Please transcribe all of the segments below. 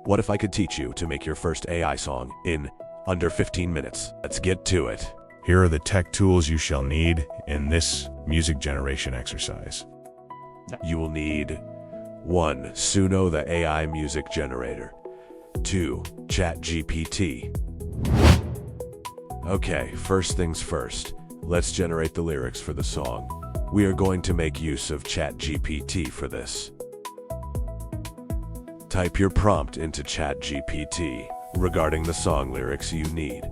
What if I could teach you to make your first AI song in under 15 minutes? Let's get to it. Here are the tech tools you shall need in this music generation exercise. You will need 1. Suno, the AI music generator. 2. ChatGPT. Okay, first things first. Let's generate the lyrics for the song. We are going to make use of ChatGPT for this. Type your prompt into ChatGPT regarding the song lyrics you need.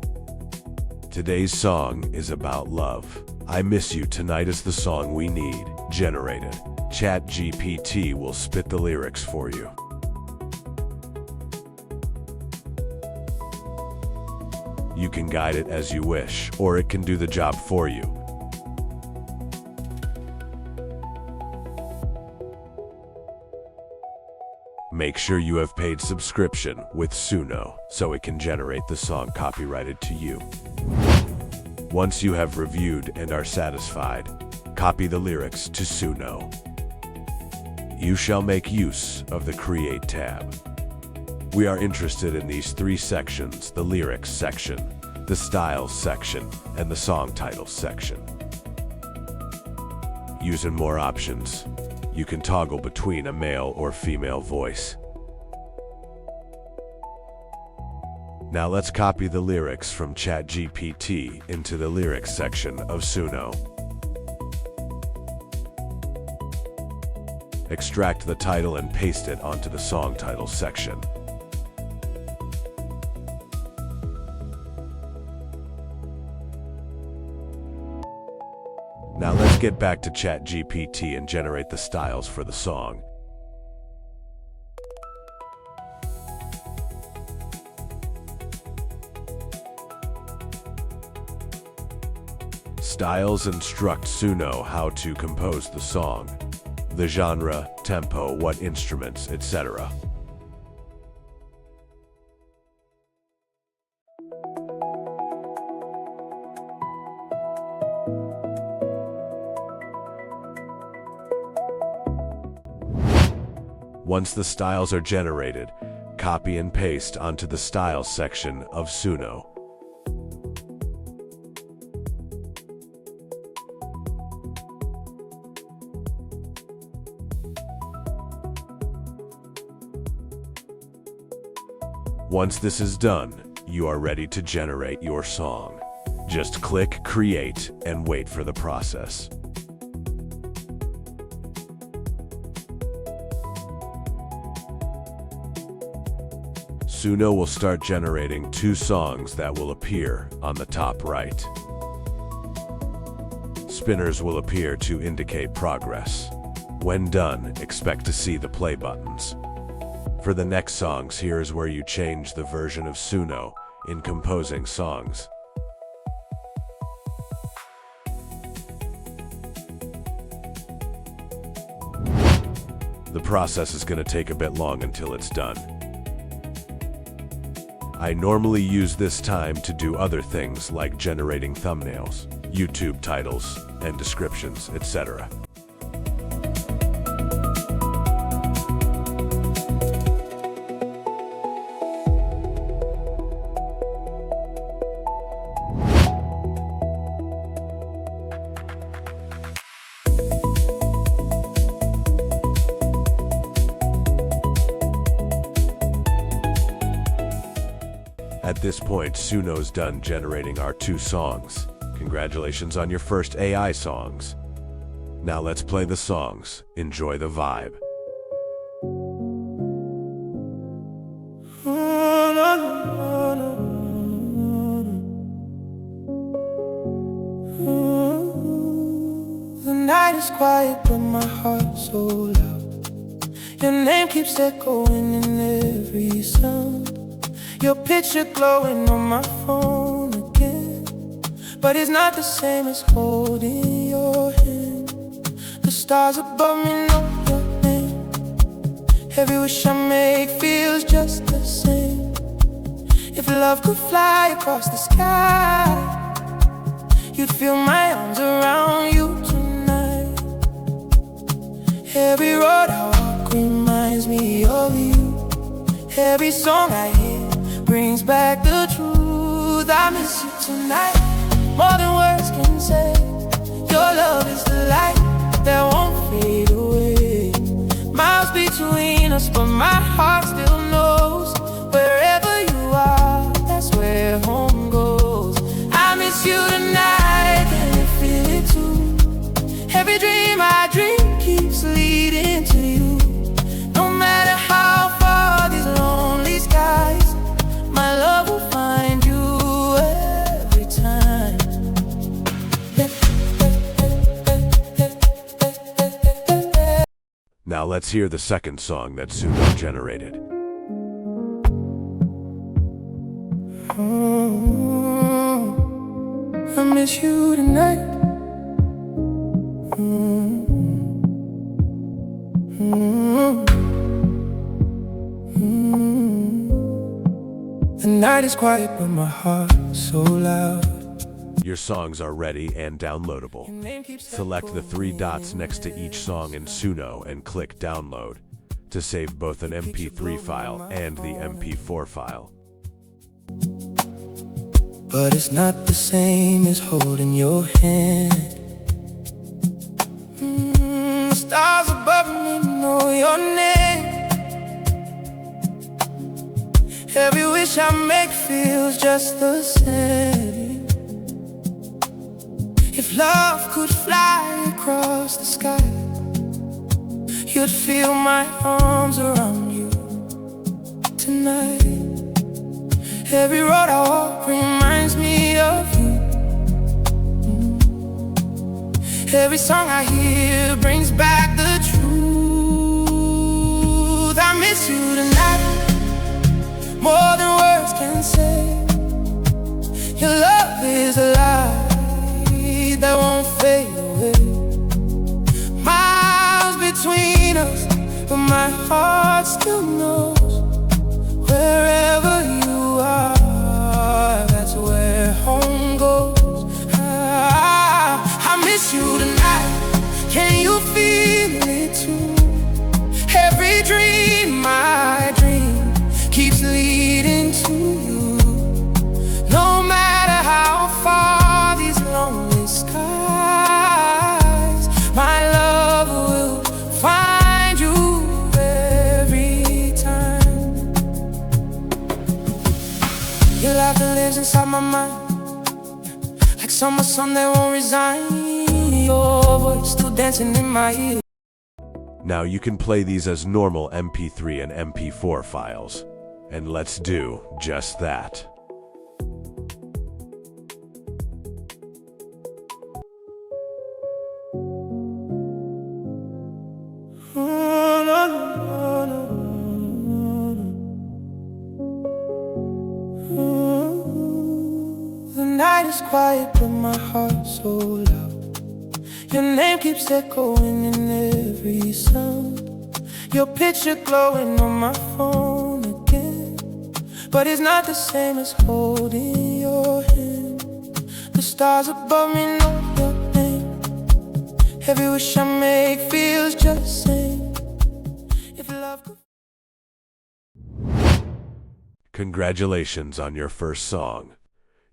Today's song is about love. I Miss You Tonight is the song we need. Generated. ChatGPT will spit the lyrics for you. You can guide it as you wish, or it can do the job for you. Make sure you have paid subscription with Suno so it can generate the song copyrighted to you. Once you have reviewed and are satisfied, copy the lyrics to Suno. You shall make use of the Create tab. We are interested in these 3 sections: the lyrics section, the styles section, and the song titles section. Using more options, you can toggle between a male or female voice. Now let's copy the lyrics from ChatGPT into the lyrics section of Suno. Extract the title and paste it onto the song title section. Now let's get back to ChatGPT and generate the styles for the song. Styles instruct Suno how to compose the song, the genre, tempo, what instruments, etc. Once the styles are generated, copy and paste onto the Styles section of Suno. Once this is done, you are ready to generate your song. Just click Create and wait for the process. Suno will start generating 2 songs that will appear on the top right. Spinners will appear to indicate progress. When done, expect to see the play buttons. For the next songs, here is where you change the version of Suno in composing songs. The process is going to take a bit long until it's done. I normally use this time to do other things like generating thumbnails, YouTube titles, and descriptions, etc. At this point, Suno's done generating our 2 songs. Congratulations on your first AI songs. Now let's play the songs. Enjoy the vibe. The night is quiet, but my heart's so loud. Your name keeps echoing in every sound. Your picture glowing on my phone again, but it's not the same as holding your hand. The stars above me know your name. Every wish I make feels just the same. If love could fly across the sky, you'd feel my arms around you tonight. Every road I walk reminds me of you. Every song I hear brings back the truth. I miss you tonight, more than words can say. Your love is the light that won't fade away. Miles between us, but my heart still knows. Wherever you are, that's where home goes. I miss you tonight, can you feel it too? Every dream I dream keeps leading to you. No matter how far these lonely skies, my love will find you every time. Now let's hear the second song that Suno generated. I miss you tonight. The night is quiet, but my heart's so loud. Your songs are ready and downloadable. Select the 3 dots next to each song in Suno and click Download to save both an MP3 file and the MP4 file. But it's not the same as holding your hand. The stars above me know your name. Every wish I make feels just the same. If love could fly across the sky, you'd feel my arms around you tonight. Every road I walk reminds me of you. Every song I hear brings back the truth. I miss you tonight, more than words can say. Your love is a light that won't fade away. Miles between us, but my heart still knows. Wherever you are, that's where home goes. I miss you tonight, can you feel it too? Every dream I dream keeps leading to you. No matter how far these lonely skies, my love will find you every time. Your laughter lives inside my mind, like summer sun that won't resign. Your voice still dancing in my ear. Now you can play these as normal MP3 and MP4 files. And let's do just that. The night is quiet, but my heart's so loud. Your name keeps echoing in every sound. Your picture glowing on my phone again. But it's not the same as holding your hand. The stars above me know your name. Every wish I make feels just the same. If love could... Congratulations on your first song.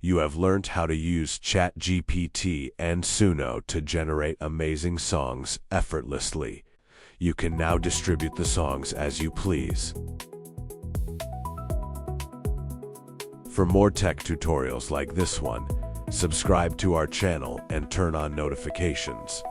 You have learned how to use ChatGPT and Suno to generate amazing songs effortlessly. You can now distribute the songs as you please. For more tech tutorials like this one, subscribe to our channel and turn on notifications.